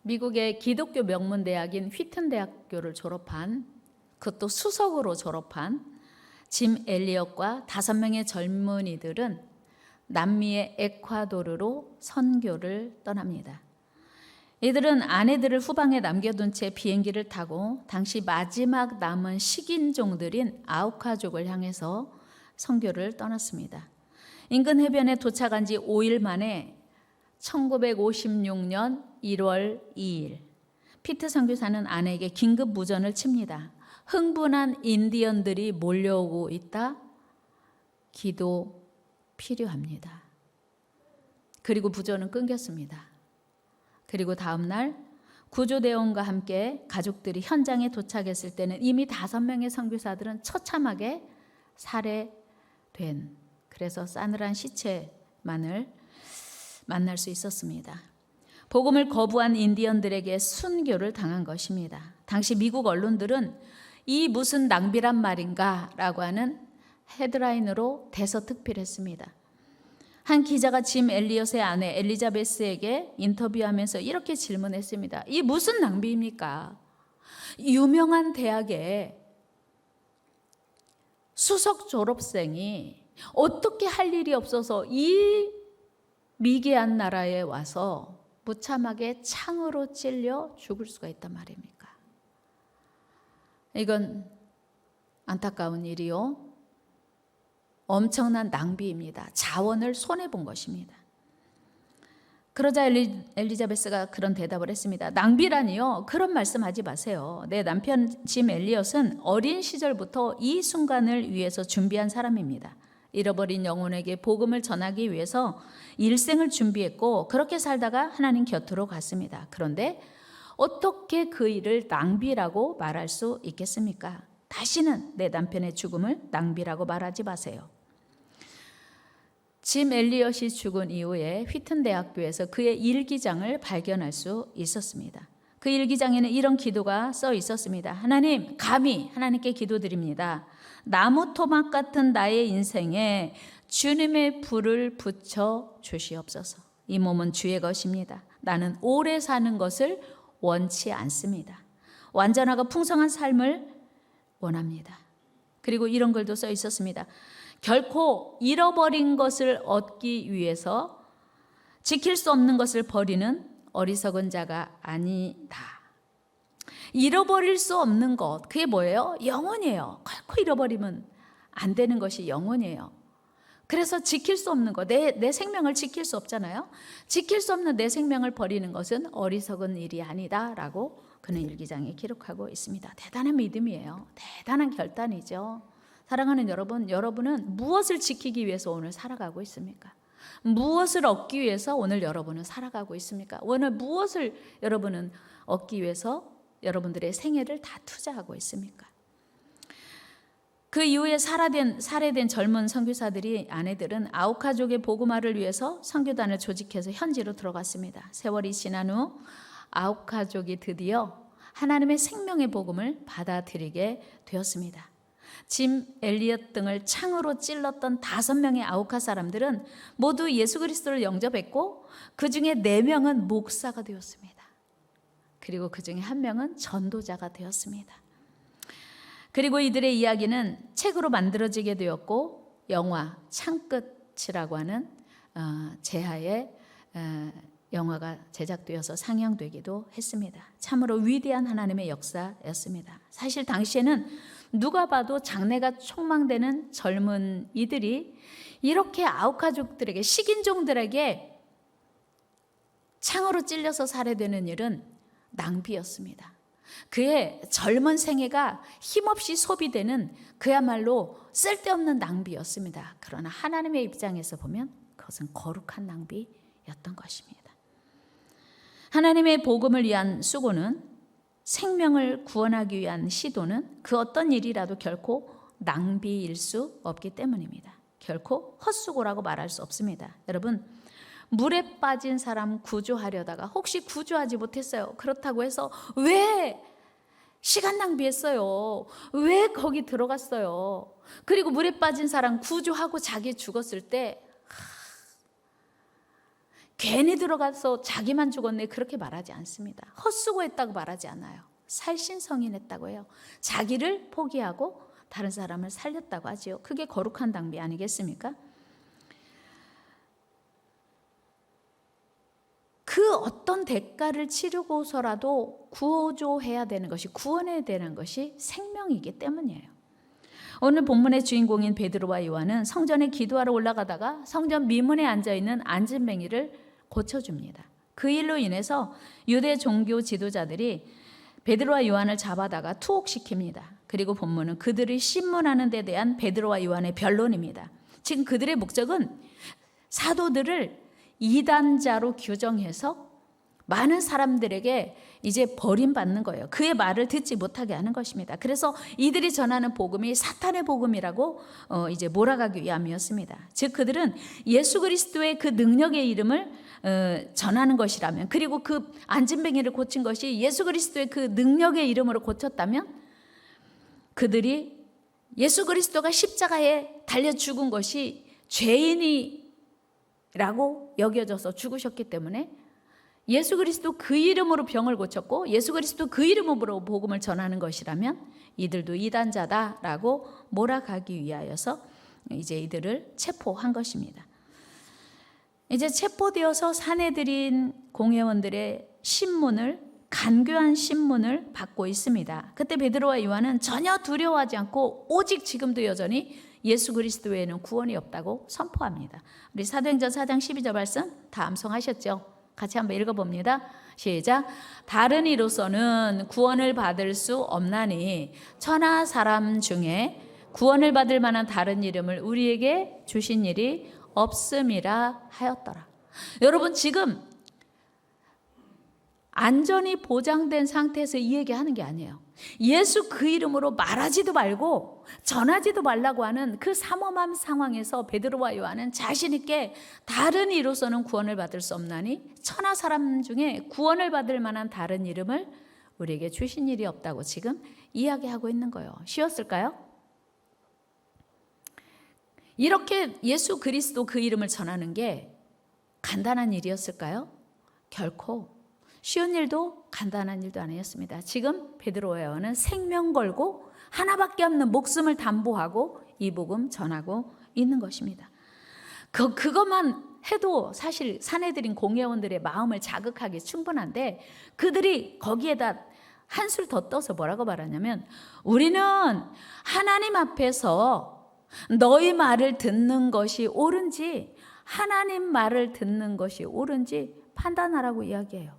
미국의 기독교 명문 대학인 휘튼 대학교를 졸업한, 그것도 수석으로 졸업한 짐 엘리엇과 5명의 젊은이들은 남미의 에콰도르로 선교를 떠납니다. 이들은 아내들을 후방에 남겨둔 채 비행기를 타고 당시 마지막 남은 식인종들인 아우카족을 향해서 선교를 떠났습니다. 인근 해변에 도착한 지 5일 만에 1956년 1월 2일 피트 선교사는 아내에게 긴급 무전을 칩니다. 흥분한 인디언들이 몰려오고 있다. 기도 필요합니다. 그리고 무전은 끊겼습니다. 그리고 다음 날 구조대원과 함께 가족들이 현장에 도착했을 때는 이미 5명의 선교사들은 처참하게 살해된, 그래서 싸늘한 시체만을 만날 수 있었습니다. 복음을 거부한 인디언들에게 순교를 당한 것입니다. 당시 미국 언론들은 이 무슨 낭비란 말인가 라고 하는 헤드라인으로 대서특필했습니다. 한 기자가 짐 엘리엇의 아내 엘리자베스에게 인터뷰하면서 이렇게 질문했습니다. 이 무슨 낭비입니까? 유명한 대학에 수석 졸업생이 어떻게 할 일이 없어서 이 미개한 나라에 와서 무참하게 창으로 찔려 죽을 수가 있단 말입니까? 이건 안타까운 일이요, 엄청난 낭비입니다. 자원을 손해본 것입니다. 그러자 엘리자베스가 그런 대답을 했습니다. 낭비라니요? 그런 말씀하지 마세요. 내 남편 짐 엘리엇은 어린 시절부터 이 순간을 위해서 준비한 사람입니다. 잃어버린 영혼에게 복음을 전하기 위해서 일생을 준비했고 그렇게 살다가 하나님 곁으로 갔습니다. 그런데 어떻게 그 일을 낭비라고 말할 수 있겠습니까? 다시는 내 남편의 죽음을 낭비라고 말하지 마세요. 짐 엘리엇이 죽은 이후에 휘튼 대학교에서 그의 일기장을 발견할 수 있었습니다. 그 일기장에는 이런 기도가 써 있었습니다. 하나님, 감히 하나님께 기도드립니다. 나무 토막 같은 나의 인생에 주님의 불을 붙여 주시옵소서. 이 몸은 주의 것입니다. 나는 오래 사는 것을 원치 않습니다. 완전하고 풍성한 삶을 원합니다. 그리고 이런 글도 써 있었습니다. 결코 잃어버린 것을 얻기 위해서 지킬 수 없는 것을 버리는 어리석은 자가 아니다. 잃어버릴 수 없는 것, 그게 뭐예요? 영혼이에요. 결코 잃어버리면 안 되는 것이 영혼이에요. 그래서 지킬 수 없는 것, 내 생명을 지킬 수 없잖아요. 지킬 수 없는 내 생명을 버리는 것은 어리석은 일이 아니다 라고 그는 일기장에 기록하고 있습니다. 대단한 믿음이에요. 대단한 결단이죠. 사랑하는 여러분, 여러분은 무엇을 지키기 위해서 오늘 살아가고 있습니까? 무엇을 얻기 위해서 오늘 여러분은 살아가고 있습니까? 오늘 무엇을 여러분은 얻기 위해서 여러분들의 생애를 다 투자하고 있습니까? 그 이후에 살해된 젊은 선교사들이 아내들은 아우카족의 복음화를 위해서 선교단을 조직해서 현지로 들어갔습니다. 세월이 지난 후 아우카족이 드디어 하나님의 생명의 복음을 받아들이게 되었습니다. 짐 엘리엇 등을 창으로 찔렀던 5명의 아우카 사람들은 모두 예수 그리스도를 영접했고 그 중에 4명은 목사가 되었습니다. 그리고 그 중에 1명은 전도자가 되었습니다. 그리고 이들의 이야기는 책으로 만들어지게 되었고 영화 창끝이라고 하는 제하의 영화가 제작되어서 상영되기도 했습니다. 참으로 위대한 하나님의 역사였습니다. 사실 당시에는 누가 봐도 장래가 촉망되는 젊은 이들이 이렇게 아우카족들에게, 식인종들에게 창으로 찔려서 살해되는 일은 낭비였습니다. 그의 젊은 생애가 힘없이 소비되는 그야말로 쓸데없는 낭비였습니다. 그러나 하나님의 입장에서 보면 그것은 거룩한 낭비였던 것입니다. 하나님의 복음을 위한 수고는, 생명을 구원하기 위한 시도는 그 어떤 일이라도 결코 낭비일 수 없기 때문입니다. 결코 헛수고라고 말할 수 없습니다. 여러분, 물에 빠진 사람 구조하려다가 혹시 구조하지 못했어요. 그렇다고 해서 왜 시간 낭비했어요? 왜 거기 들어갔어요? 그리고 물에 빠진 사람 구조하고 자기 죽었을 때 괜히 들어가서 자기만 죽었네 그렇게 말하지 않습니다. 헛수고했다고 말하지 않아요. 살신성인했다고 해요. 자기를 포기하고 다른 사람을 살렸다고 하지요. 그게 거룩한 낭비 아니겠습니까? 그 어떤 대가를 치르고서라도 구조해야 되는 것이, 구원해야 되는 것이 생명이기 때문이에요. 오늘 본문의 주인공인 베드로와 요한은 성전에 기도하러 올라가다가 성전 미문에 앉아있는 안진뱅이를 고쳐줍니다. 그 일로 인해서 유대 종교 지도자들이 베드로와 요한을 잡아다가 투옥시킵니다. 그리고 본문은 그들을 신문하는 데 대한 베드로와 요한의 변론입니다. 지금 그들의 목적은 사도들을 이단자로 규정해서 많은 사람들에게 이제 버림받는 거예요. 그의 말을 듣지 못하게 하는 것입니다. 그래서 이들이 전하는 복음이 사탄의 복음이라고 이제 몰아가기 위함이었습니다. 즉 그들은 예수 그리스도의 그 능력의 이름을 전하는 것이라면, 그리고 그 안진뱅이를 고친 것이 예수 그리스도의 그 능력의 이름으로 고쳤다면, 그들이 예수 그리스도가 십자가에 달려 죽은 것이 죄인이라고 여겨져서 죽으셨기 때문에 예수 그리스도 그 이름으로 병을 고쳤고 예수 그리스도 그 이름으로 복음을 전하는 것이라면 이들도 이단자다라고 몰아가기 위하여서 이제 이들을 체포한 것입니다. 이제 체포되어서 사내들인 공회원들의 신문을, 간교한 신문을 받고 있습니다. 그때 베드로와 요한은 전혀 두려워하지 않고 오직 지금도 여전히 예수 그리스도 외에는 구원이 없다고 선포합니다. 우리 사도행전 4장 12절 말씀 다 암송하셨죠? 같이 한번 읽어봅니다. 시작. 다른 이로서는 구원을 받을 수 없나니 천하 사람 중에 구원을 받을 만한 다른 이름을 우리에게 주신 일이 없음이라 하였더라. 여러분 지금 안전이 보장된 상태에서 이 얘기하는 게 아니에요. 예수 그 이름으로 말하지도 말고 전하지도 말라고 하는 그 삼엄한 상황에서 베드로와 요한은 자신 있게 다른 이로서는 구원을 받을 수 없나니 천하 사람 중에 구원을 받을 만한 다른 이름을 우리에게 주신 일이 없다고 지금 이야기하고 있는 거예요. 쉬웠을까요? 이렇게 예수 그리스도 그 이름을 전하는 게 간단한 일이었을까요? 결코 쉬운 일도 간단한 일도 아니었습니다. 지금 베드로와 요한은 생명 걸고 하나밖에 없는 목숨을 담보하고 이 복음 전하고 있는 것입니다. 그것만 해도 사실 사내들인 공회원들의 마음을 자극하기 충분한데 그들이 거기에다 한술 더 떠서 뭐라고 말하냐면 우리는 하나님 앞에서 너희 말을 듣는 것이 옳은지 하나님 말을 듣는 것이 옳은지 판단하라고 이야기해요.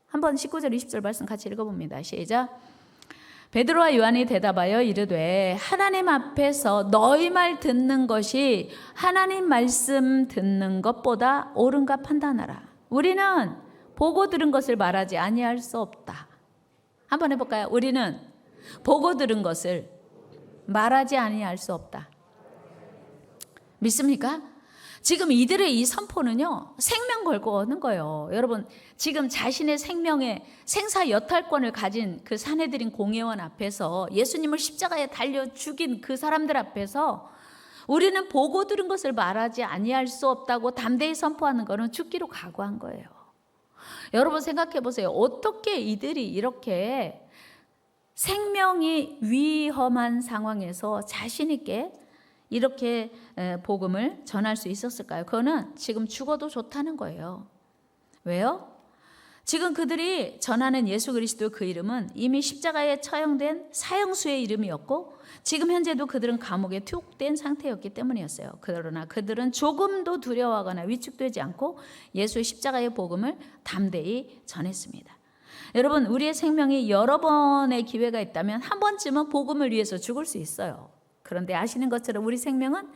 한번 19절 20절 말씀 같이 읽어봅니다. 시작. 베드로와 요한이 대답하여 이르되 하나님 앞에서 너희 말 듣는 것이 하나님 말씀 듣는 것보다 옳은가 판단하라. 우리는 보고 들은 것을 말하지 아니할 수 없다. 한번 해볼까요? 우리는 보고 들은 것을 말하지 아니할 수 없다. 믿습니까? 지금 이들의 이 선포는요, 생명 걸고 하는 거예요. 여러분, 지금 자신의 생명의 생사 여탈권을 가진 그 사내들인 공회원 앞에서 예수님을 십자가에 달려 죽인 그 사람들 앞에서 우리는 보고 들은 것을 말하지 아니할 수 없다고 담대히 선포하는 것은 죽기로 각오한 거예요. 여러분 생각해 보세요. 어떻게 이들이 이렇게 생명이 위험한 상황에서 자신 있게 이렇게 복음을 전할 수 있었을까요? 그거는 지금 죽어도 좋다는 거예요. 왜요? 지금 그들이 전하는 예수 그리스도 그 이름은 이미 십자가에 처형된 사형수의 이름이었고 지금 현재도 그들은 감옥에 투옥된 상태였기 때문이었어요. 그러나 그들은 조금도 두려워하거나 위축되지 않고 예수의 십자가의 복음을 담대히 전했습니다. 여러분, 우리의 생명이 여러 번의 기회가 있다면 한 번쯤은 복음을 위해서 죽을 수 있어요. 그런데 아시는 것처럼 우리 생명은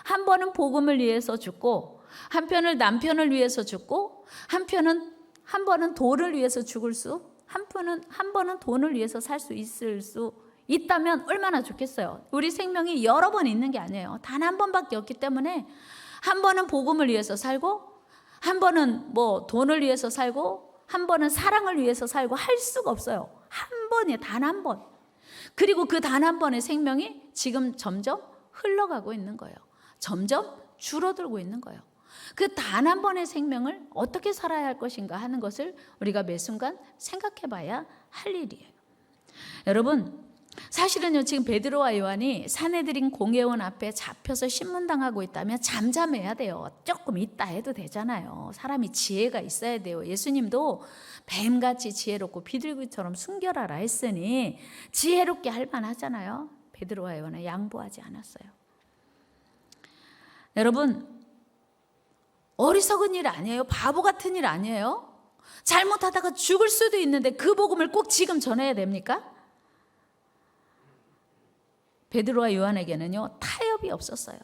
한 번은 복음을 위해서 죽고 한편은 남편을 위해서 죽고 한 번은 돈을 위해서 죽을 수, 한 번은 돈을 위해서 살 수 있을 수 있다면 얼마나 좋겠어요. 우리 생명이 여러 번 있는 게 아니에요. 단 한 번밖에 없기 때문에 한 번은 복음을 위해서 살고 한 번은 뭐 돈을 위해서 살고 한 번은 사랑을 위해서 살고 할 수가 없어요. 한 번에 단 한 번. 그리고 그 단 한 번의 생명이 지금 점점 흘러가고 있는 거예요. 점점 줄어들고 있는 거예요. 그 단 한 번의 생명을 어떻게 살아야 할 것인가 하는 것을 우리가 매 순간 생각해 봐야 할 일이에요. 여러분, 사실은요, 지금 베드로와 요한이 사내들인 공회원 앞에 잡혀서 신문당하고 있다면 잠잠해야 돼요. 조금 있다 해도 되잖아요. 사람이 지혜가 있어야 돼요. 예수님도 뱀같이 지혜롭고 비둘기처럼 순결하라 했으니 지혜롭게 할 만하잖아요. 베드로와 요한은 양보하지 않았어요. 여러분, 어리석은 일 아니에요. 바보 같은 일 아니에요. 잘못하다가 죽을 수도 있는데 그 복음을 꼭 지금 전해야 됩니까? 베드로와 요한에게는요, 타협이 없었어요.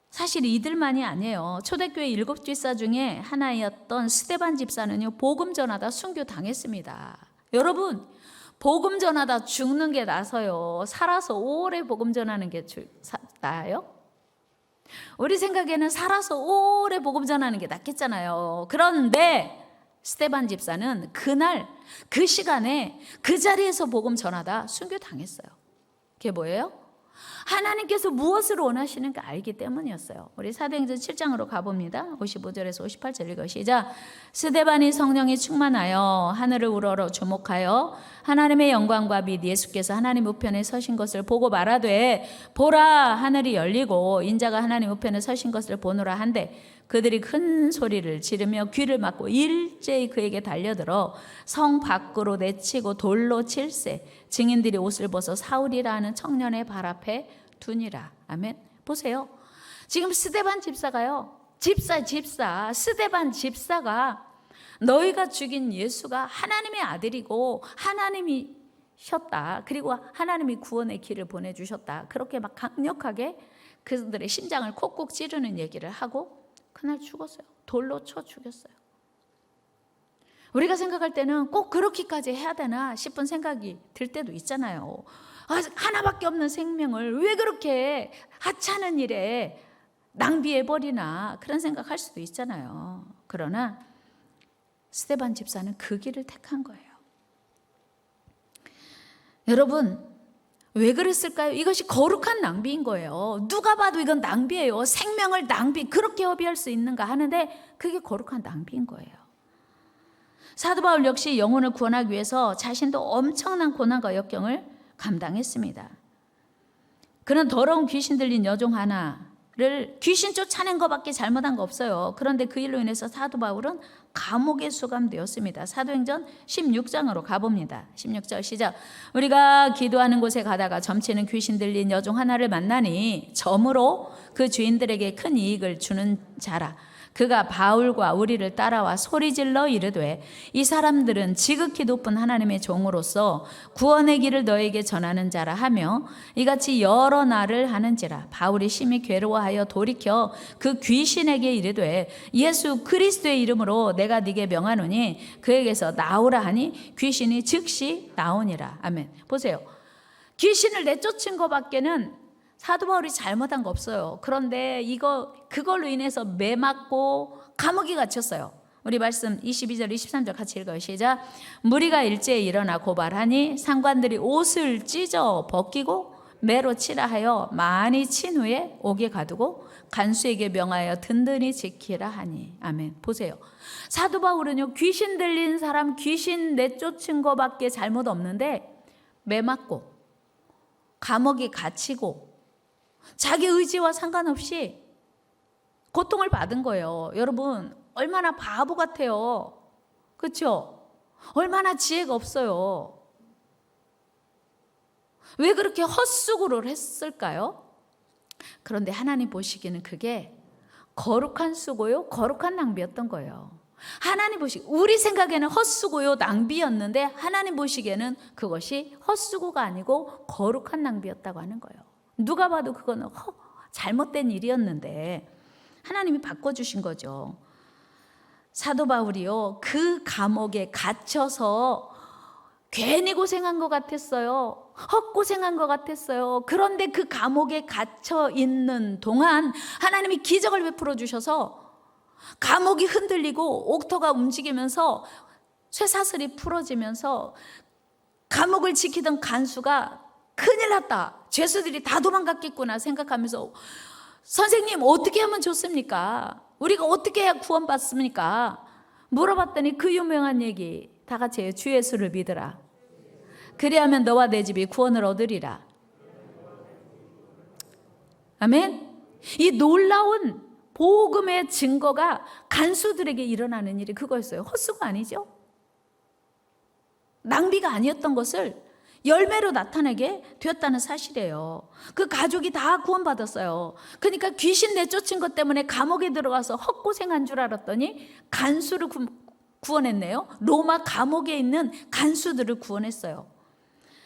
사실 이들만이 아니에요. 초대교회 7 집사 중에 하나였던 스데반 집사는요, 복음 전하다 순교당했습니다. 여러분, 복음 전하다 죽는 게 나서요, 살아서 오래 복음 전하는 게 나아요? 우리 생각에는 살아서 오래 복음 전하는 게 낫겠잖아요. 그런데 스데반 집사는 그날 그 시간에 그 자리에서 복음 전하다 순교당했어요. 그게 뭐예요? 하나님께서 무엇을 원하시는가 알기 때문이었어요. 우리 사도행전 7장으로 가봅니다. 55절에서 58절 읽어 시작. 스데반이 성령이 충만하여 하늘을 우러러 주목하여 하나님의 영광과 및 예수께서 하나님 우편에 서신 것을 보고 말하되 보라 하늘이 열리고 인자가 하나님 우편에 서신 것을 보노라 한데 그들이 큰 소리를 지르며 귀를 막고 일제히 그에게 달려들어 성 밖으로 내치고 돌로 칠세 증인들이 옷을 벗어 사울이라 하는 청년의 발 앞에 두니라. 아멘. 보세요. 지금 스데반 집사가요. 집사 스데반 집사가 너희가 죽인 예수가 하나님의 아들이고 하나님이셨다. 그리고 하나님이 구원의 길을 보내주셨다. 그렇게 막 강력하게 그들의 심장을 콕콕 찌르는 얘기를 하고 그날 죽었어요. 돌로 쳐 죽였어요. 우리가 생각할 때는 꼭 그렇게까지 해야 되나 싶은 생각이 들 때도 있잖아요. 하나밖에 없는 생명을 왜 그렇게 하찮은 일에 낭비해버리나 그런 생각할 수도 있잖아요. 그러나 스데반 집사는 그 길을 택한 거예요. 여러분, 왜 그랬을까요? 이것이 거룩한 낭비인 거예요. 누가 봐도 이건 낭비예요. 생명을 그렇게 허비할 수 있는가 하는데 그게 거룩한 낭비인 거예요. 사도 바울 역시 영혼을 구원하기 위해서 자신도 엄청난 고난과 역경을 감당했습니다. 그는 더러운 귀신 들린 여종 하나를 귀신 쫓아낸 것밖에 잘못한 거 없어요. 그런데 그 일로 인해서 사도 바울은 감옥에 수감되었습니다. 사도행전 16장으로 가봅니다. 16절 시작. 우리가 기도하는 곳에 가다가 점치는 귀신 들린 여종 하나를 만나니 점으로 그 주인들에게 큰 이익을 주는 자라. 그가 바울과 우리를 따라와 소리질러 이르되 이 사람들은 지극히 높은 하나님의 종으로서 구원의 길을 너에게 전하는 자라 하며 이같이 여러 날을 하는지라. 바울이 심히 괴로워하여 돌이켜 그 귀신에게 이르되 예수 그리스도의 이름으로 내가 네게 명하노니 그에게서 나오라 하니 귀신이 즉시 나오니라. 아멘. 보세요. 귀신을 내쫓은 것밖에는 사도 바울이 잘못한 거 없어요. 그런데 그걸로 인해서 매맞고 감옥에 갇혔어요. 우리 말씀 22절 23절 같이 읽어요. 시작. 무리가 일제히 일어나 고발하니 상관들이 옷을 찢어 벗기고 매로 치라 하여 많이 친 후에 옥에 가두고 간수에게 명하여 든든히 지키라 하니. 아멘. 보세요. 사도 바울은요, 귀신 들린 사람 귀신 내쫓은 거밖에 잘못 없는데 매맞고 감옥에 갇히고 자기 의지와 상관없이 고통을 받은 거예요. 여러분, 얼마나 바보 같아요. 그렇죠? 얼마나 지혜가 없어요. 왜 그렇게 헛수고를 했을까요? 그런데 하나님 보시기에는 그게 거룩한 수고요, 거룩한 낭비였던 거예요. 하나님 보시기, 우리 생각에는 헛수고요, 낭비였는데 하나님 보시기에는 그것이 헛수고가 아니고 거룩한 낭비였다고 하는 거예요. 누가 봐도 그거는 잘못된 일이었는데 하나님이 바꿔주신 거죠. 사도 바울이요, 그 감옥에 갇혀서 괜히 고생한 것 같았어요. 헛고생한 것 같았어요. 그런데 그 감옥에 갇혀 있는 동안 하나님이 기적을 베풀어 주셔서 감옥이 흔들리고 옥토가 움직이면서 쇠사슬이 풀어지면서 감옥을 지키던 간수가 큰일 났다, 죄수들이 다 도망갔겠구나 생각하면서 선생님 어떻게 하면 좋습니까? 우리가 어떻게 해야 구원받습니까? 물어봤더니 그 유명한 얘기 다 같이 해요. 주 예수를 믿으라. 그리하면 너와 내 집이 구원을 얻으리라. 아멘. 이 놀라운 복음의 증거가 간수들에게 일어나는 일이 그거였어요. 헛수가 아니죠. 낭비가 아니었던 것을 열매로 나타내게 되었다는 사실이에요. 그 가족이 다 구원받았어요. 그러니까 귀신 내쫓은 것 때문에 감옥에 들어가서 헛고생한 줄 알았더니 간수를 구원했네요. 로마 감옥에 있는 간수들을 구원했어요.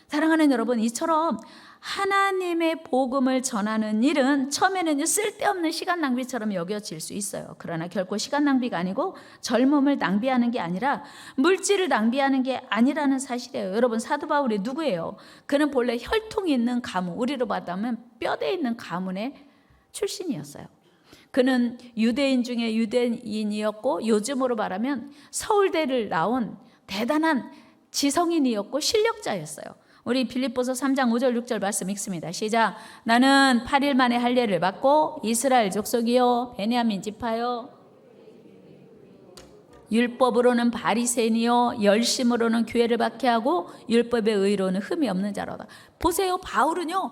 사랑하는 여러분, 이처럼 하나님의 복음을 전하는 일은 처음에는 쓸데없는 시간 낭비처럼 여겨질 수 있어요. 그러나 결코 시간 낭비가 아니고 젊음을 낭비하는 게 아니라 물질을 낭비하는 게 아니라는 사실이에요. 여러분, 사도 바울이 누구예요? 그는 본래 혈통이 있는 가문, 우리로 말하면 뼈대 있는 가문의 출신이었어요. 그는 유대인 중에 유대인이었고 요즘으로 말하면 서울대를 나온 대단한 지성인이었고 실력자였어요. 우리 빌립보서 3장 5절 6절 말씀 읽습니다. 시작. 나는 8일 만에 할례를 받고 이스라엘 족속이요 베냐민 지파요 율법으로는 바리새인이요 열심으로는 교회를 박해하고 율법의 의로는 흠이 없는 자로다. 보세요. 바울은요.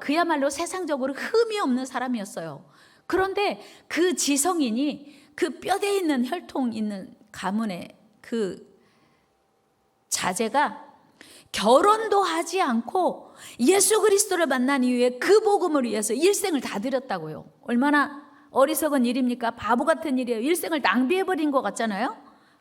그야말로 세상적으로 흠이 없는 사람이었어요. 그런데 그 지성인이 그 뼈대 있는 혈통 있는 가문의 그 자제가 결혼도 하지 않고 예수 그리스도를 만난 이후에 그 복음을 위해서 일생을 다 드렸다고요. 얼마나 어리석은 일입니까? 바보 같은 일이에요. 일생을 낭비해버린 것 같잖아요.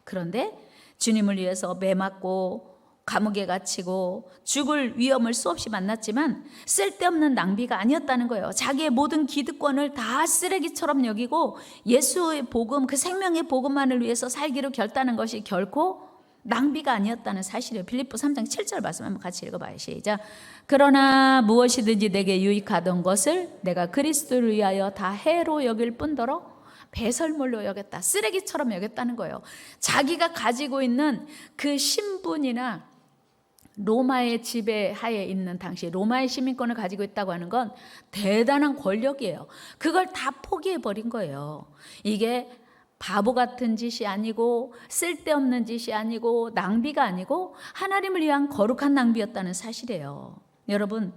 그런데 주님을 위해서 매 맞고 감옥에 갇히고 죽을 위험을 수없이 만났지만 쓸데없는 낭비가 아니었다는 거예요. 자기의 모든 기득권을 다 쓰레기처럼 여기고 예수의 복음, 그 생명의 복음만을 위해서 살기로 결단한 것이 결코 낭비가 아니었다는 사실이에요. 빌립보 3장 7절 말씀 한번 같이 읽어봐요. 시작. 그러나 무엇이든지 내게 유익하던 것을 내가 그리스도를 위하여 다 해로 여길 뿐더러 배설물로 여겼다. 쓰레기처럼 여겼다는 거예요. 자기가 가지고 있는 그 신분이나 로마의 지배하에 있는 당시 로마의 시민권을 가지고 있다고 하는 건 대단한 권력이에요. 그걸 다 포기해버린 거예요. 이게 바보 같은 짓이 아니고 쓸데없는 짓이 아니고 낭비가 아니고 하나님을 위한 거룩한 낭비였다는 사실이에요. 여러분,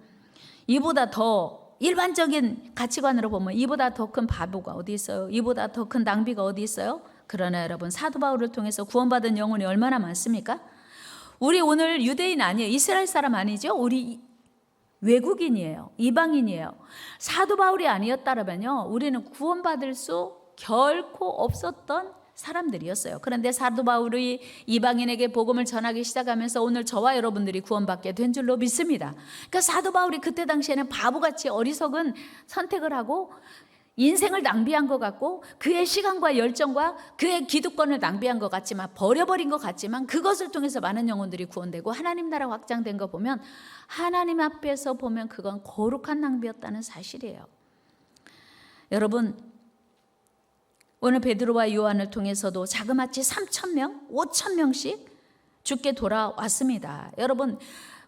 이보다 더 일반적인 가치관으로 보면 이보다 더 큰 바보가 어디 있어요? 이보다 더 큰 낭비가 어디 있어요? 그러나 여러분, 사도 바울을 통해서 구원받은 영혼이 얼마나 많습니까? 우리 오늘 유대인 아니에요. 이스라엘 사람 아니죠? 우리 외국인이에요. 이방인이에요. 사도 바울이 아니었다면요, 우리는 구원받을 수 결코 없었던 사람들이었어요. 그런데 사도 바울이 이방인에게 복음을 전하기 시작하면서 오늘 저와 여러분들이 구원받게 된 줄로 믿습니다. 그러니까 사도 바울이 그때 당시에는 바보같이 어리석은 선택을 하고 인생을 낭비한 것 같고 그의 시간과 열정과 그의 기득권을 낭비한 것 같지만, 버려버린 것 같지만, 그것을 통해서 많은 영혼들이 구원되고 하나님 나라 확장된 거 보면 하나님 앞에서 보면 그건 거룩한 낭비였다는 사실이에요. 여러분, 오늘 베드로와 요한을 통해서도 자그마치 3,000명, 5,000명씩 죽게 돌아왔습니다. 여러분,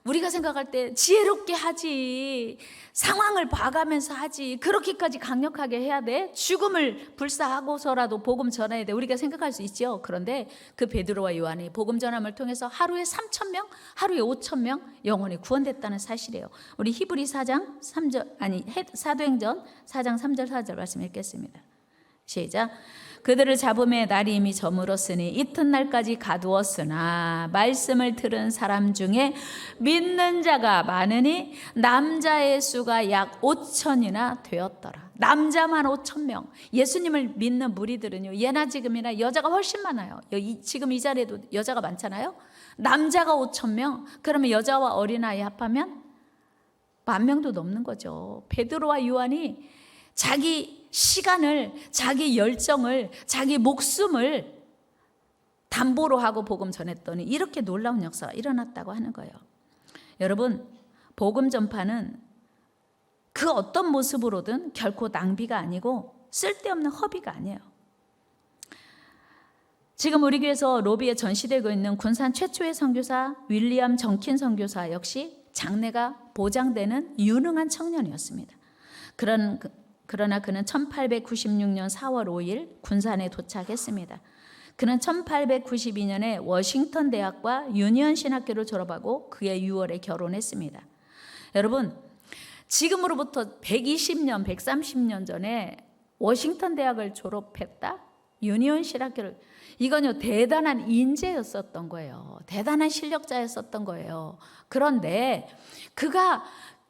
우리가 생각할 때 지혜롭게 하지, 상황을 봐가면서 하지, 그렇게까지 강력하게 해야 돼? 죽음을 불사하고서라도 복음 전해야 돼? 우리가 생각할 수 있죠. 그런데 그 베드로와 요한이 복음 전함을 통해서 하루에 3,000명, 하루에 5,000명 영혼이 구원됐다는 사실이에요. 우리 히브리 4장 3절, 사도행전 4장 3절 4절 말씀 읽겠습니다. 시작. 그들을 잡음에 날이 이미 저물었으니 이튿날까지 가두었으나 말씀을 들은 사람 중에 믿는 자가 많으니 남자의 수가 약 5,000이나 되었더라. 남자만 5,000명. 예수님을 믿는 무리들은요, 예나 지금이나 여자가 훨씬 많아요. 지금 이 자리에도 여자가 많잖아요. 남자가 5,000명. 그러면 여자와 어린아이 합하면 10,000명도 넘는 거죠. 베드로와 요한이 자기 시간을, 자기 열정을, 자기 목숨을 담보로 하고 복음 전했더니 이렇게 놀라운 역사가 일어났다고 하는 거예요. 여러분, 복음 전파는 그 어떤 모습으로든 결코 낭비가 아니고 쓸데없는 허비가 아니에요. 지금 우리 교회에서 로비에 전시되고 있는 군산 최초의 선교사 윌리엄 정킨 선교사 역시 장래가 보장되는 유능한 청년이었습니다. 그런 그러나 그는 1896년 4월 5일 군산에 도착했습니다. 그는 1892년에 워싱턴 대학과 유니언 신학교를 졸업하고 그해 6월에 결혼했습니다. 여러분, 지금으로부터 120년, 130년 전에 워싱턴 대학을 졸업했다? 유니온 신학교를, 이건요 대단한 인재였었던 거예요. 대단한 실력자였었던 거예요. 그런데 그가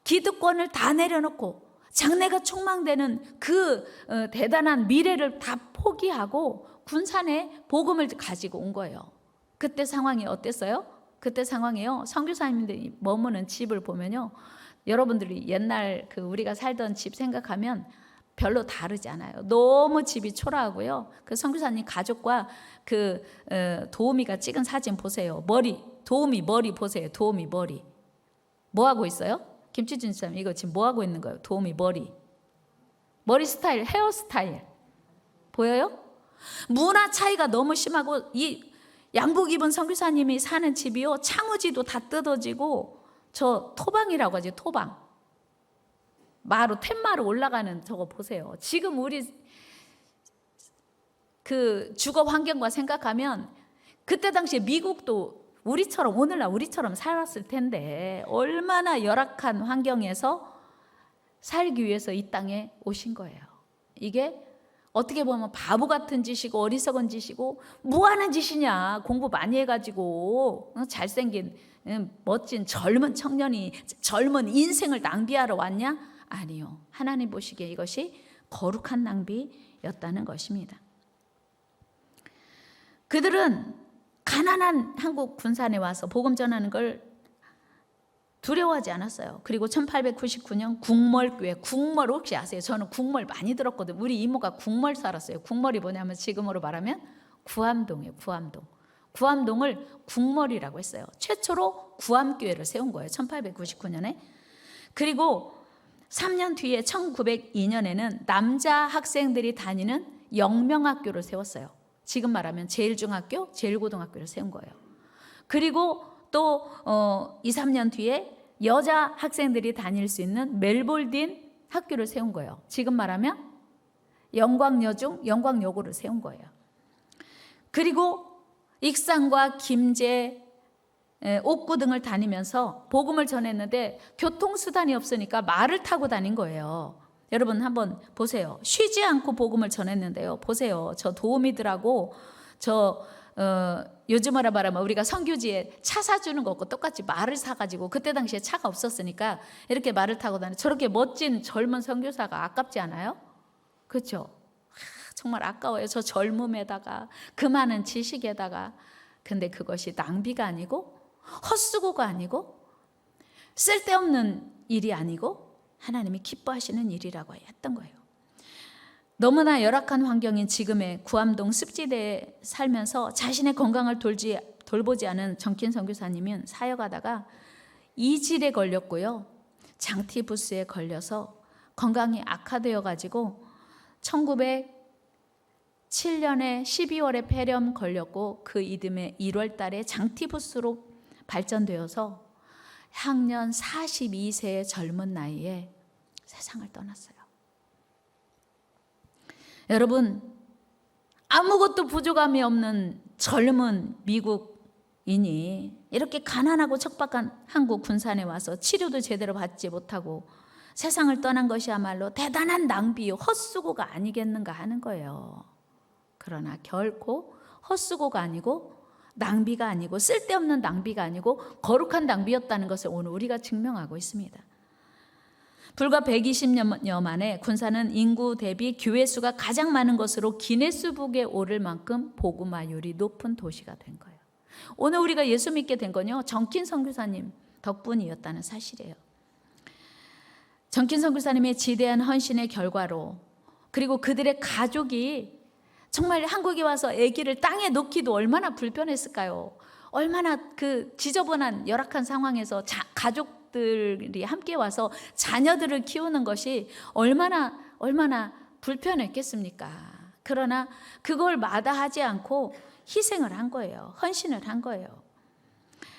기득권을 다 내려놓고 장래가 촉망되는 그 대단한 미래를 다 포기하고 군산에 복음을 가지고 온 거예요. 그때 상황이 어땠어요? 그때 상황이요, 선교사님들이 머무는 집을 보면요, 여러분들이 옛날 그 우리가 살던 집 생각하면 별로 다르지 않아요. 너무 집이 초라하고요. 그 선교사님 가족과 그 도우미가 찍은 사진 보세요. 도우미 머리 보세요. 도우미 머리. 뭐 하고 있어요? 김치준 쌤, 이거 지금 뭐 하고 있는 거예요? 도우미 머리 스타일, 헤어 스타일 보여요? 문화 차이가 너무 심하고, 이 양복 입은 선교사님이 사는 집이요, 창호지도 다 뜯어지고, 저 토방이라고 하지, 토방. 텐마루 올라가는 저거 보세요. 지금 우리 그 주거 환경과 생각하면 그때 당시에 미국도 우리처럼, 오늘날 우리처럼 살았을 텐데 얼마나 열악한 환경에서 살기 위해서 이 땅에 오신 거예요. 이게 어떻게 보면 바보 같은 짓이고 어리석은 짓이고, 뭐 하는 짓이냐, 공부 많이 해가지고 잘생긴 멋진 젊은 청년이 젊은 인생을 낭비하러 왔냐? 아니요. 하나님 보시기에 이것이 거룩한 낭비였다는 것입니다. 그들은 가난한 한국 군산에 와서 복음 전하는 걸 두려워하지 않았어요. 그리고 1899년 국멀교회, 국멀 혹시 아세요? 저는 국멀 많이 들었거든요. 우리 이모가 국멀 살았어요. 국멀이 뭐냐면 지금으로 말하면 구암동이에요. 구암동을 국멀이라고 했어요. 최초로 구암교회를 세운 거예요. 1899년에. 그리고 3년 뒤에 1902년에는 남자 학생들이 다니는 영명학교를 세웠어요. 지금 말하면 제일중학교, 제일고등학교를 세운 거예요. 그리고 또 2, 3년 뒤에 여자 학생들이 다닐 수 있는 멜볼딘 학교를 세운 거예요. 지금 말하면 영광여중, 영광여고를 세운 거예요. 그리고 익산과 김제, 옥구 등을 다니면서 복음을 전했는데 교통수단이 없으니까 말을 타고 다닌 거예요. 여러분 한번 보세요. 쉬지 않고 복음을 전했는데요. 보세요. 저 도우미들하고 요즘으로 말하면 우리가 선교지에 차 사주는 거 없고 똑같이 말을 사가지고, 그때 당시에 차가 없었으니까 이렇게 말을 타고 다니는, 저렇게 멋진 젊은 선교사가 아깝지 않아요? 그렇죠? 정말 아까워요. 저 젊음에다가 그 많은 지식에다가. 근데 그것이 낭비가 아니고 헛수고가 아니고 쓸데없는 일이 아니고 하나님이 기뻐하시는 일이라고 했던 거예요. 너무나 열악한 환경인 지금의 구암동 습지대에 살면서 자신의 건강을 돌보지 않은 정킨 선교사님은 사역하다가 이질에 걸렸고요, 장티푸스에 걸려서 건강이 악화되어 가지고 1907년에 12월에 폐렴 걸렸고 그 이듬해 1월 달에 장티푸스로 발전되어서 향년 42세의 젊은 나이에 세상을 떠났어요. 여러분, 아무것도 부족함이 없는 젊은 미국인이 이렇게 가난하고 척박한 한국 군산에 와서 치료도 제대로 받지 못하고 세상을 떠난 것이야말로 대단한 낭비요, 헛수고가 아니겠는가 하는 거예요. 그러나 결코 헛수고가 아니고 낭비가 아니고 쓸데없는 낭비가 아니고 거룩한 낭비였다는 것을 오늘 우리가 증명하고 있습니다. 불과 120년 만에 군산은 인구 대비 교회 수가 가장 많은 것으로 기네스북에 오를 만큼 복음화율이 높은 도시가 된 거예요. 오늘 우리가 예수 믿게 된 건요, 정킨 선교사님 덕분이었다는 사실이에요. 정킨 선교사님의 지대한 헌신의 결과로, 그리고 그들의 가족이 정말 한국에 와서 아기를 땅에 놓기도 얼마나 불편했을까요? 얼마나 그 지저분한 열악한 상황에서 가족들이 함께 와서 자녀들을 키우는 것이 얼마나 불편했겠습니까? 그러나 그걸 마다하지 않고 희생을 한 거예요. 헌신을 한 거예요.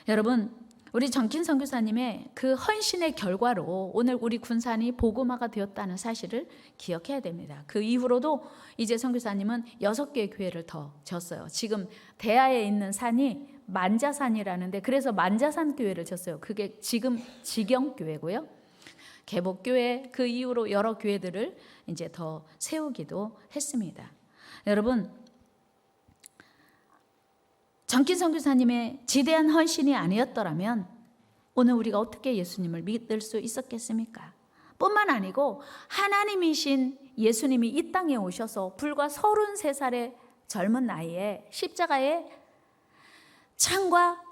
여러분, 우리 정킨 선교사님의 그 헌신의 결과로 오늘 우리 군산이 복음화가 되었다는 사실을 기억해야 됩니다. 그 이후로도 이제 선교사님은 6개의 교회를 더 졌어요. 지금 대하에 있는 산이 만자산이라는데, 그래서 만자산 교회를 졌어요. 그게 지금 지경교회고요. 개복교회, 그 이후로 여러 교회들을 이제 더 세우기도 했습니다. 여러분, 정킨 선교사님의 지대한 헌신이 아니었더라면 오늘 우리가 어떻게 예수님을 믿을 수 있었겠습니까? 뿐만 아니고 하나님이신 예수님이 이 땅에 오셔서 불과 33살의 젊은 나이에 십자가에 창과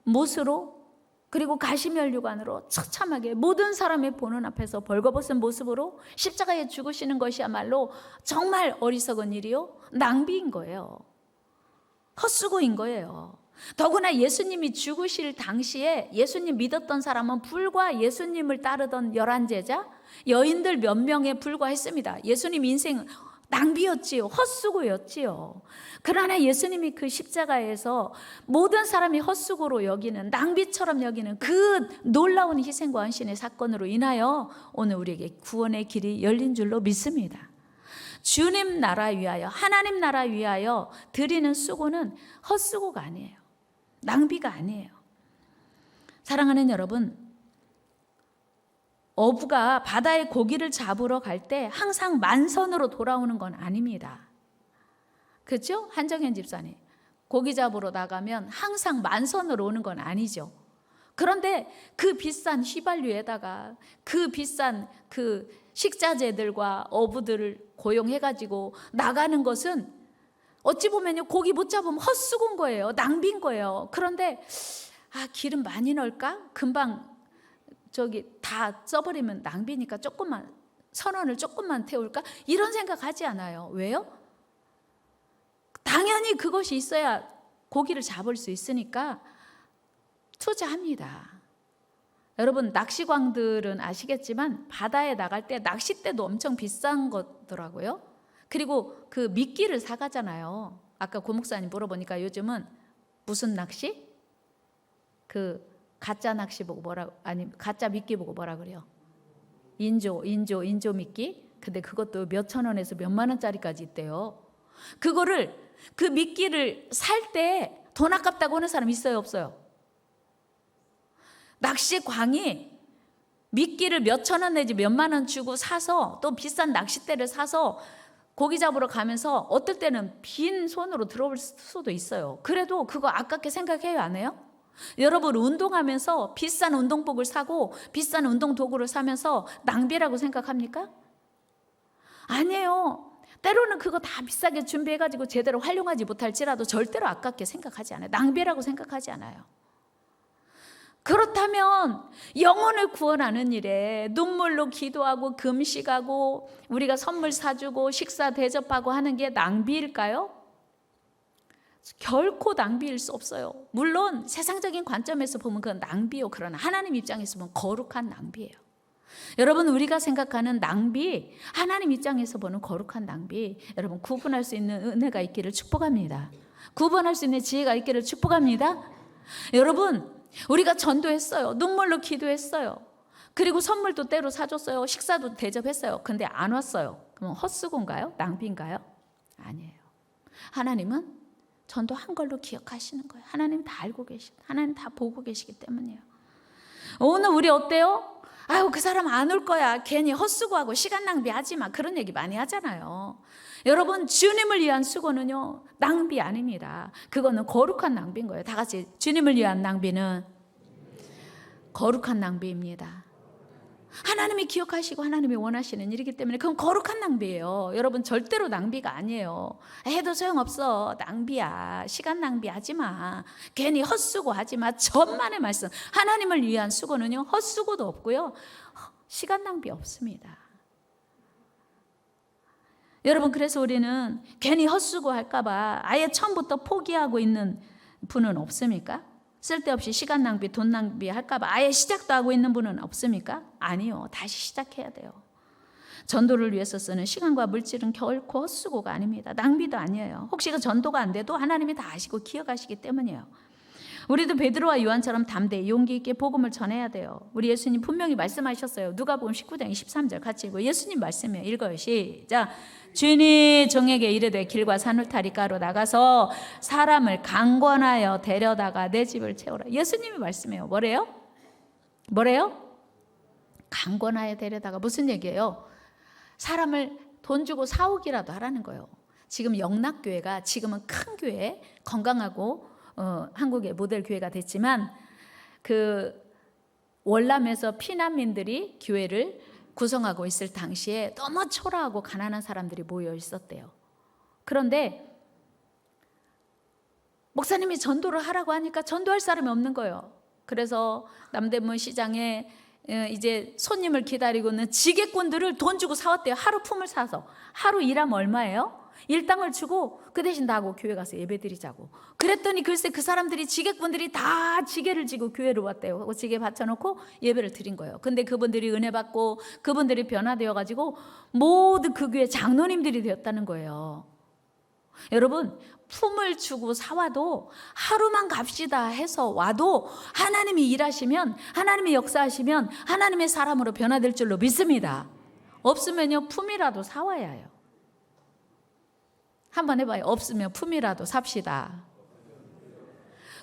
못으로, 그리고 가시면류관으로 처참하게 모든 사람의 보는 앞에서 벌거벗은 모습으로 십자가에 죽으시는 것이야말로 정말 어리석은 일이요, 낭비인 거예요. 헛수고인 거예요. 더구나 예수님이 죽으실 당시에 예수님 믿었던 사람은 불과 예수님을 따르던 11제자, 여인들 몇 명에 불과했습니다. 예수님 인생은 낭비였지요. 헛수고였지요. 그러나 예수님이 그 십자가에서 모든 사람이 헛수고로 여기는, 낭비처럼 여기는 그 놀라운 희생과 헌신의 사건으로 인하여 오늘 우리에게 구원의 길이 열린 줄로 믿습니다. 주님 나라 위하여, 하나님 나라 위하여 드리는 수고는 헛수고가 아니에요. 낭비가 아니에요. 사랑하는 여러분, 어부가 바다에 고기를 잡으러 갈 때 항상 만선으로 돌아오는 건 아닙니다. 그렇죠? 한정현 집사님, 고기 잡으러 나가면 항상 만선으로 오는 건 아니죠. 그런데 그 비싼 휘발유에다가 그 비싼 그 식자재들과 어부들을 고용해가지고 나가는 것은 어찌 보면요, 고기 못 잡으면 헛수고인 거예요. 낭비인 거예요. 그런데 기름 많이 넣을까? 금방 다 써버리면 낭비니까 조금만, 선원을 조금만 태울까? 이런 생각하지 않아요. 왜요? 당연히 그것이 있어야 고기를 잡을 수 있으니까 투자합니다. 여러분, 낚시광들은 아시겠지만 바다에 나갈 때 낚싯대도 엄청 비싼 거더라고요. 그리고 그 미끼를 사가잖아요. 아까 고목사님 물어보니까 요즘은 무슨 낚시? 그 가짜 낚시 보고 가짜 미끼 보고 뭐라 그래요? 인조 미끼? 근데 그것도 몇천 원에서 몇만 원짜리까지 있대요. 그 미끼를 살 때 돈 아깝다고 하는 사람 있어요, 없어요? 낚시광이 미끼를 몇천 원 내지 몇만 원 주고 사서, 또 비싼 낚싯대를 사서 고기 잡으러 가면서 어떨 때는 빈 손으로 들어올 수도 있어요. 그래도 그거 아깝게 생각해요, 안 해요? 여러분, 운동하면서 비싼 운동복을 사고 비싼 운동 도구를 사면서 낭비라고 생각합니까? 아니에요. 때로는 그거 다 비싸게 준비해가지고 제대로 활용하지 못할지라도 절대로 아깝게 생각하지 않아요. 낭비라고 생각하지 않아요. 그렇다면 영혼을 구원하는 일에 눈물로 기도하고 금식하고 우리가 선물 사주고 식사 대접하고 하는 게 낭비일까요? 결코 낭비일 수 없어요. 물론 세상적인 관점에서 보면 그건 낭비요. 그러나 하나님 입장에서 보면 거룩한 낭비예요. 여러분, 우리가 생각하는 낭비, 하나님 입장에서 보는 거룩한 낭비, 여러분 구분할 수 있는 은혜가 있기를 축복합니다. 구분할 수 있는 지혜가 있기를 축복합니다. 여러분, 우리가 전도했어요. 눈물로 기도했어요. 그리고 선물도 때로 사줬어요. 식사도 대접했어요. 근데 안 왔어요. 그럼 헛수고인가요? 낭비인가요? 아니에요. 하나님은 전도한 걸로 기억하시는 거예요. 하나님 다 알고 하나님 다 보고 계시기 때문이에요. 오늘 우리 어때요? 그 사람 안 올 거야. 괜히 헛수고하고 시간 낭비하지 마. 그런 얘기 많이 하잖아요. 여러분, 주님을 위한 수고는요, 낭비 아닙니다. 그거는 거룩한 낭비인 거예요. 다 같이, 주님을 위한 낭비는 거룩한 낭비입니다. 하나님이 기억하시고 하나님이 원하시는 일이기 때문에 그건 거룩한 낭비예요. 여러분, 절대로 낭비가 아니에요. 해도 소용없어. 낭비야. 시간 낭비하지 마. 괜히 헛수고하지 마. 천만의 말씀. 하나님을 위한 수고는요, 헛수고도 없고요, 시간 낭비 없습니다. 여러분, 그래서 우리는 괜히 헛수고할까 봐 아예 처음부터 포기하고 있는 분은 없습니까? 쓸데없이 시간 낭비, 돈 낭비 할까 봐 아예 시작도 하고 있는 분은 없습니까? 아니요. 다시 시작해야 돼요. 전도를 위해서 쓰는 시간과 물질은 결코 헛수고가 아닙니다. 낭비도 아니에요. 혹시 그 전도가 안 돼도 하나님이 다 아시고 기억하시기 때문이에요. 우리도 베드로와 요한처럼 담대히 용기 있게 복음을 전해야 돼요. 우리 예수님 분명히 말씀하셨어요. 누가복음 19장 23절 같이 읽고 예수님 말씀이에요. 읽어요. 시작. 주인이 종에게 이르되 길과 산울타리가로 나가서 사람을 강권하여 데려다가 내 집을 채우라. 예수님이 말씀해요. 뭐래요? 강권하여 데려다가. 무슨 얘기예요? 사람을 돈 주고 사오기라도 하라는 거예요. 지금 영락교회가 지금은 큰 교회, 건강하고 한국의 모델 교회가 됐지만 그 월남에서 피난민들이 교회를 구성하고 있을 당시에 너무 초라하고 가난한 사람들이 모여 있었대요. 그런데 목사님이 전도를 하라고 하니까 전도할 사람이 없는 거예요. 그래서 남대문 시장에 이제 손님을 기다리고 있는 지게꾼들을 돈 주고 사왔대요. 하루 품을 사서. 하루 일하면 얼마예요? 일당을 주고 그 대신 나하고 교회 가서 예배 드리자고. 그랬더니 글쎄 그 사람들이 지게꾼들이 다 지게를 지고 교회로 왔대요. 하고 지게 받쳐놓고 예배를 드린 거예요. 근데 그분들이 은혜 받고 그분들이 변화되어 가지고 모두 그 교회 장로님들이 되었다는 거예요. 여러분, 품을 주고 사와도 하루만 갑시다 해서 와도 하나님이 일하시면, 하나님이 역사하시면 하나님의 사람으로 변화될 줄로 믿습니다. 없으면요 품이라도 사와야 해요. 한번 해봐요. 없으면 품이라도 삽시다.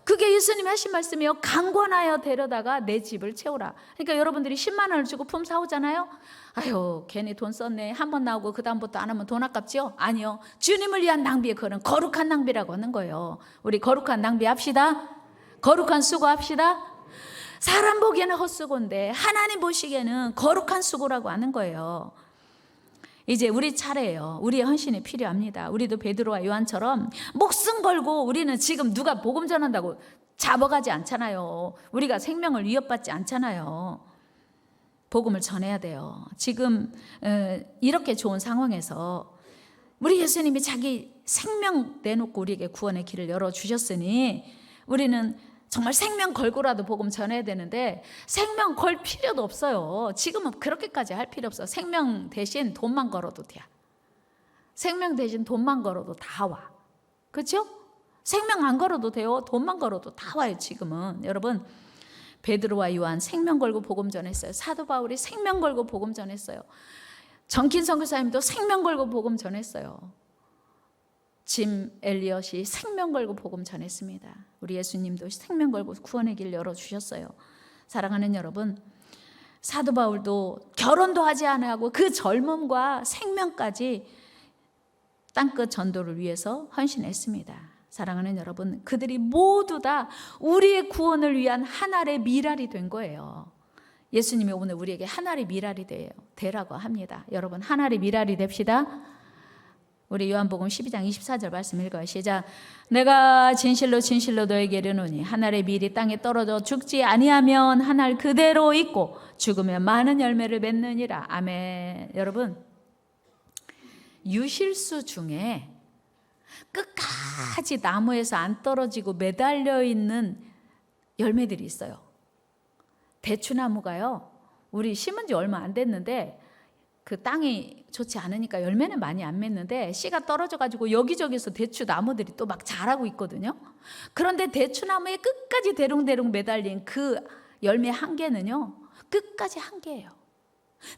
그게 예수님이 하신 말씀이에요. 강권하여 데려다가 내 집을 채우라. 그러니까 여러분들이 10만 원을 주고 품 사오잖아요. 아유 괜히 돈 썼네. 한 번 나오고 그 다음부터 안 하면 돈 아깝지요? 아니요. 주님을 위한 낭비에 그런 거룩한 낭비라고 하는 거예요. 우리 거룩한 낭비 합시다. 거룩한 수고 합시다. 사람 보기에는 헛수고인데 하나님 보시기에는 거룩한 수고라고 하는 거예요. 이제 우리 차례예요. 우리의 헌신이 필요합니다. 우리도 베드로와 요한처럼 목숨 걸고 우리는 지금 누가 복음 전한다고 잡아가지 않잖아요. 우리가 생명을 위협받지 않잖아요. 복음을 전해야 돼요. 지금 이렇게 좋은 상황에서 우리 예수님이 자기 생명 내놓고 우리에게 구원의 길을 열어주셨으니 우리는 정말 생명 걸고라도 복음 전해야 되는데 생명 걸 필요도 없어요. 지금은 그렇게까지 할 필요 없어. 생명 대신 돈만 걸어도 돼. 생명 대신 돈만 걸어도 다 와. 그렇죠? 생명 안 걸어도 돼요. 돈만 걸어도 다 와요. 지금은. 여러분, 베드로와 요한 생명 걸고 복음 전했어요. 사도 바울이 생명 걸고 복음 전했어요. 정킨 선교사님도 생명 걸고 복음 전했어요. 짐 엘리엇이 생명 걸고 복음 전했습니다. 우리 예수님도 생명 걸고 구원의 길 열어주셨어요. 사랑하는 여러분, 사도 바울도 결혼도 하지 않고 그 젊음과 생명까지 땅끝 전도를 위해서 헌신했습니다. 사랑하는 여러분, 그들이 모두 다 우리의 구원을 위한 한 알의 미랄이 된 거예요. 예수님이 오늘 우리에게 한 알의 미랄이 되라고 합니다. 여러분, 한 알의 미랄이 됩시다. 우리 요한복음 12장 24절 말씀 읽어요. 시작. 내가 진실로 진실로 너에게 이르노니 한 알의 밀이 땅에 떨어져 죽지 아니하면 한 알 그대로 있고 죽으면 많은 열매를 맺느니라. 아멘. 여러분, 유실수 중에 끝까지 나무에서 안 떨어지고 매달려 있는 열매들이 있어요. 대추나무가요, 우리 심은 지 얼마 안 됐는데 그 땅이 좋지 않으니까 열매는 많이 안 맺는데 씨가 떨어져 가지고 여기저기서 대추나무들이 또 막 자라고 있거든요. 그런데 대추나무에 끝까지 대롱대롱 매달린 그 열매 한 개는요, 끝까지 한 개예요.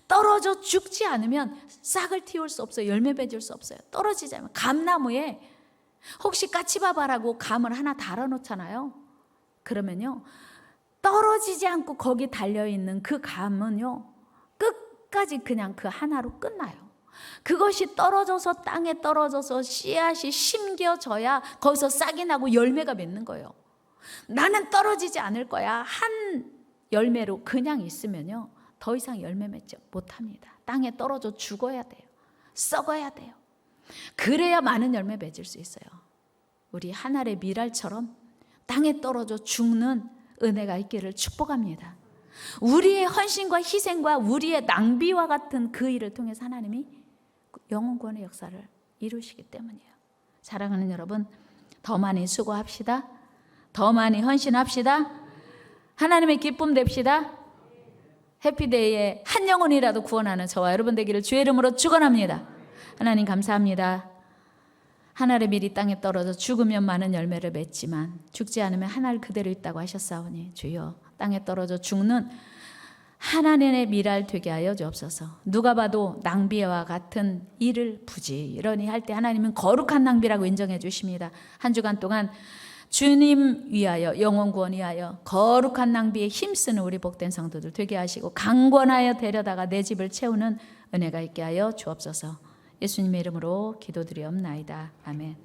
떨어져 죽지 않으면 싹을 틔울 수 없어요. 열매 맺을 수 없어요. 떨어지지 않으면. 감나무에 혹시 까치바바라고 감을 하나 달아놓잖아요. 그러면요, 떨어지지 않고 거기 달려있는 그 감은요, 끝까지 그냥 그 하나로 끝나요. 그것이 떨어져서 땅에 떨어져서 씨앗이 심겨져야 거기서 싹이 나고 열매가 맺는 거예요. 나는 떨어지지 않을 거야. 한 열매로 그냥 있으면요, 더 이상 열매 맺지 못합니다. 땅에 떨어져 죽어야 돼요. 썩어야 돼요. 그래야 많은 열매 맺을 수 있어요. 우리 한 알의 미랄처럼 땅에 떨어져 죽는 은혜가 있기를 축복합니다. 우리의 헌신과 희생과 우리의 낭비와 같은 그 일을 통해서 하나님이 영혼구원의 역사를 이루시기 때문이에요. 사랑하는 여러분, 더 많이 수고합시다. 더 많이 헌신합시다. 하나님의 기쁨 됩시다. 해피데이에 한 영혼이라도 구원하는 저와 여러분 되기를 주의 이름으로 축원합니다. 하나님 감사합니다. 한 알의 밀이 땅에 떨어져 죽으면 많은 열매를 맺지만 죽지 않으면 한 알 그대로 있다고 하셨사오니 주여 땅에 떨어져 죽는 하나님의 밀알 되게 하여 주옵소서. 누가 봐도 낭비와 같은 일을 부지런히 할 때 하나님은 거룩한 낭비라고 인정해 주십니다. 한 주간 동안 주님 위하여 영혼 구원 위하여 거룩한 낭비에 힘쓰는 우리 복된 성도들 되게 하시고 강권하여 데려다가 내 집을 채우는 은혜가 있게 하여 주옵소서. 예수님의 이름으로 기도드리옵나이다. 아멘.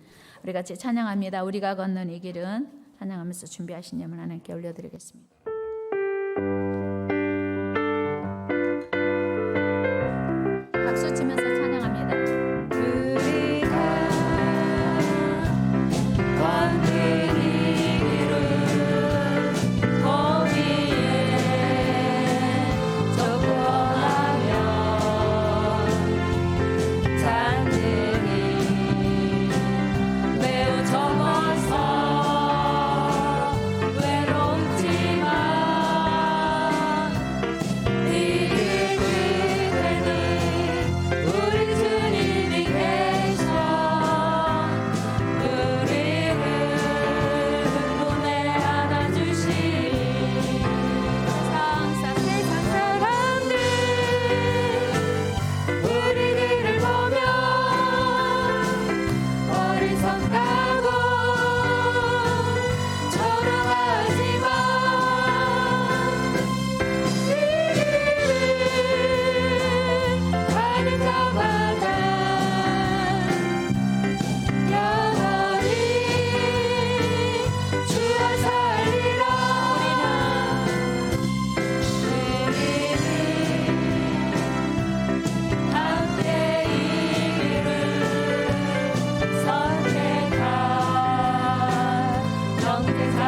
우리 같이 찬양합니다. 우리가 걷는 이 길은 찬양하면서 준비하신 예물 하나님께 올려드리겠습니다. 박수 치면서 찬양합니다. 우리가 걷는 이 길은 거기에 적고하며 잔들이 매우 적어서 외롭지만 이 길 끝에는 우리 주님이 계셔 우리를 품에 안아주시니 세상 사람들 우리들을 보며 어리석다고 조롱하지만 하는 자마다 영원히 주와 살리라. 우리는 함께 이 길을 선택한 영대사